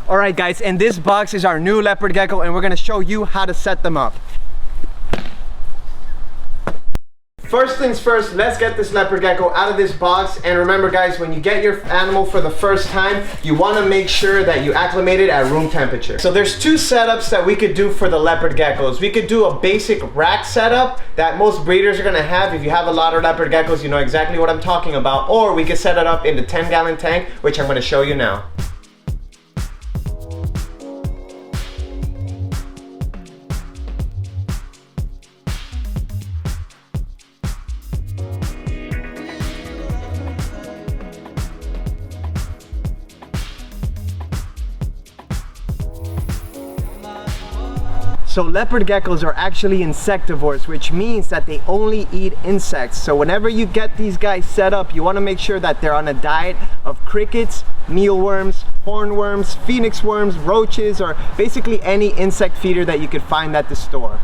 Alright guys, and this box is our new leopard gecko, and we're gonna show you how to set them up. First things first, let's get this leopard gecko out of this box. And remember guys, when you get your animal for the first time, you want to make sure that you acclimate it at room temperature. So there's two setups that we could do for the leopard geckos. We could do a basic rack setup that most breeders are going to have. If you have a lot of leopard geckos, you know exactly what I'm talking about. Or we could set it up in the 10-gallon tank, which I'm going to show you now. So leopard geckos are actually insectivores, which means that they only eat insects. So whenever you get these guys set up, you want to make sure that they're on a diet of crickets, mealworms, hornworms, phoenix worms, roaches, or basically any insect feeder that you could find at the store.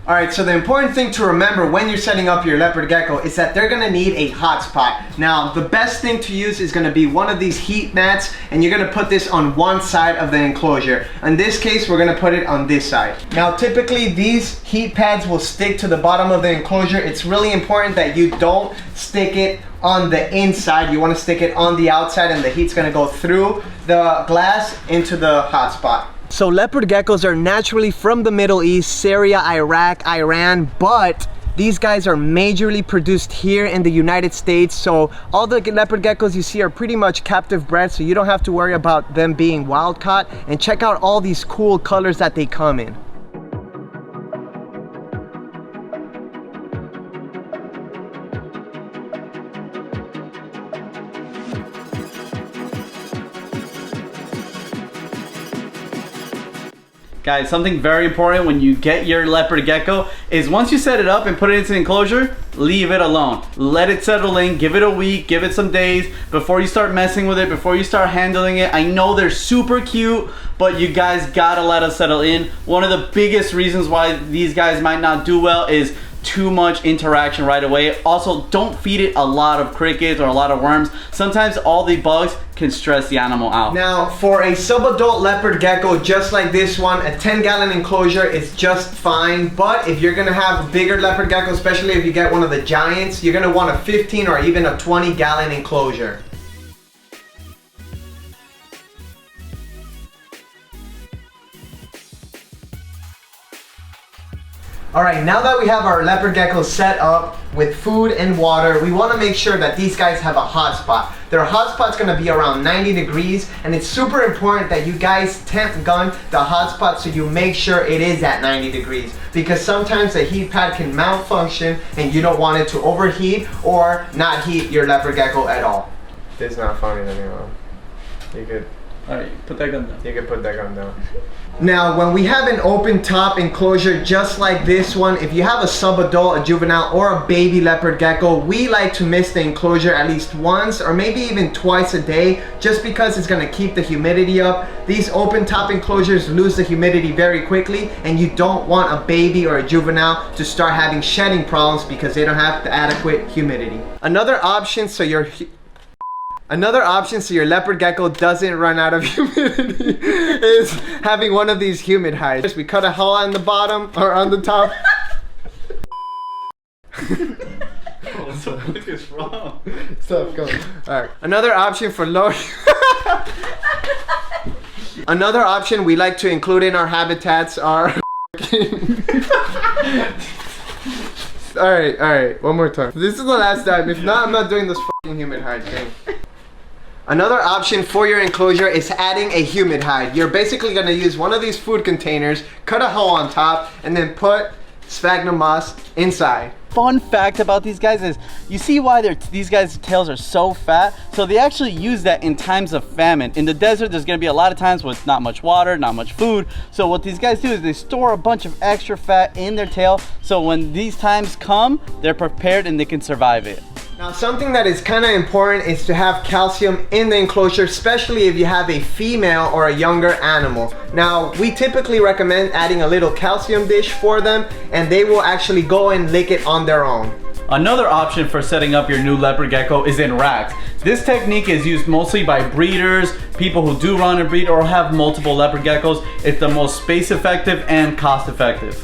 Alright, so the important thing to remember when you're setting up your leopard gecko is that they're gonna need a hotspot. Now, the best thing to use is gonna be one of these heat mats, and you're gonna put this on one side of the enclosure. In this case, we're gonna put it on this side. Now, typically these heat pads will stick to the bottom of the enclosure. It's really important that you don't stick it on the inside. You wanna stick it on the outside, and the heat's gonna go through the glass into the hotspot. So leopard geckos are naturally from the Middle East, Syria, Iraq, Iran, but these guys are majorly produced here in the United States. So all the leopard geckos you see are pretty much captive bred, so you don't have to worry about them being wild caught. And check out all these cool colors that they come in. Guys, something very important when you get your leopard gecko is once you set it up and put it into the enclosure, leave it alone. Let it settle in, give it a week, give it some days before you start messing with it, before you start handling it. I know they're super cute, but you guys gotta let us settle in. One of the biggest reasons why these guys might not do well is too much interaction right away. Also, don't feed it a lot of crickets or a lot of worms. Sometimes all the bugs can stress the animal out. Now, for a subadult leopard gecko just like this one, a 10-gallon enclosure is just fine. But if you're gonna have a bigger leopard gecko, especially if you get one of the giants, you're gonna want a 15 or even a 20-gallon enclosure. Alright, now that we have our leopard geckos set up with food and water, we want to make sure that these guys have a hot spot. Their hot spot's going to be around 90 degrees, and it's super important that you guys temp gun the hot spot so you make sure it is at 90 degrees. Because sometimes the heat pad can malfunction and you don't want it to overheat or not heat your leopard gecko at all. This is not funny anymore. You could... Alright, put that gun down. You can put that gun down. Now, when we have an open top enclosure just like this one, if you have a subadult, a juvenile, or a baby leopard gecko, we like to mist the enclosure at least once or maybe even twice a day, just because it's going to keep the humidity up. These open top enclosures lose the humidity very quickly, and you don't want a baby or a juvenile to start having shedding problems because they don't have the adequate humidity. Another option so your leopard gecko doesn't run out of humidity is having one of these Humid Heights. We cut a hole on the bottom or on the top. What the fuck is wrong? Stop, go. Alright. Another option for low... Another option we like to include in our habitats are... Alright, one more time. This is the last time. If not, I'm not doing this fucking Humid Height thing. Another option for your enclosure is adding a Humid Height. You're basically going to use one of these food containers, cut a hole on top, and then put sphagnum moss inside. Fun fact about these guys is, you see why these guys' tails are so fat? So they actually use that in times of famine. In the desert, there's gonna be a lot of times with not much water, not much food. So what these guys do is they store a bunch of extra fat in their tail, so when these times come, they're prepared and they can survive it. Now, something that is kind of important is to have calcium in the enclosure, especially if you have a female or a younger animal. Now, we typically recommend adding a little calcium dish for them, and they will actually go and lick it on their own. Another option for setting up your new leopard gecko is in racks. This technique is used mostly by breeders, people who do run and breed or have multiple leopard geckos, it's the most space effective and cost effective.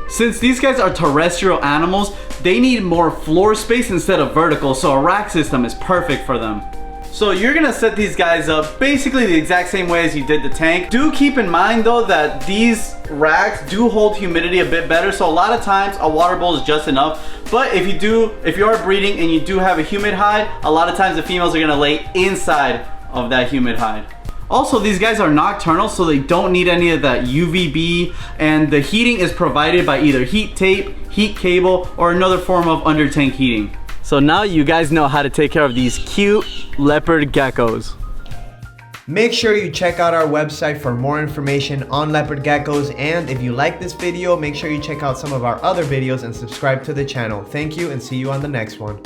Since these guys are terrestrial animals, they need more floor space instead of vertical, so a rack system is perfect for them. So you're gonna set these guys up basically the exact same way as you did the tank. Do keep in mind though that these racks do hold humidity a bit better, so a lot of times a water bowl is just enough. But if you are breeding and you do have a humid hide, a lot of times the females are gonna lay inside of that humid hide. Also, these guys are nocturnal, so they don't need any of that UVB, and the heating is provided by either heat tape, heat cable, or another form of under tank heating. So now you guys know how to take care of these cute leopard geckos. Make sure you check out our website for more information on leopard geckos, and if you like this video, make sure you check out some of our other videos and subscribe to the channel. Thank you and see you on the next one.